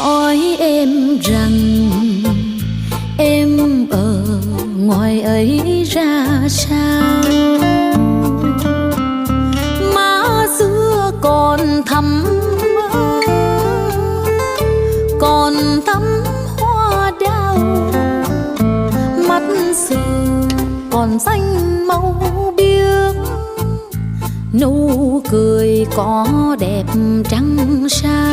hỏi em rằng em ở ngoài ấy ra sao, má xưa còn thắm còn thắm hoa đào, mắt xưa còn xanh màu biếc, nụ cười có đẹp trăng sao.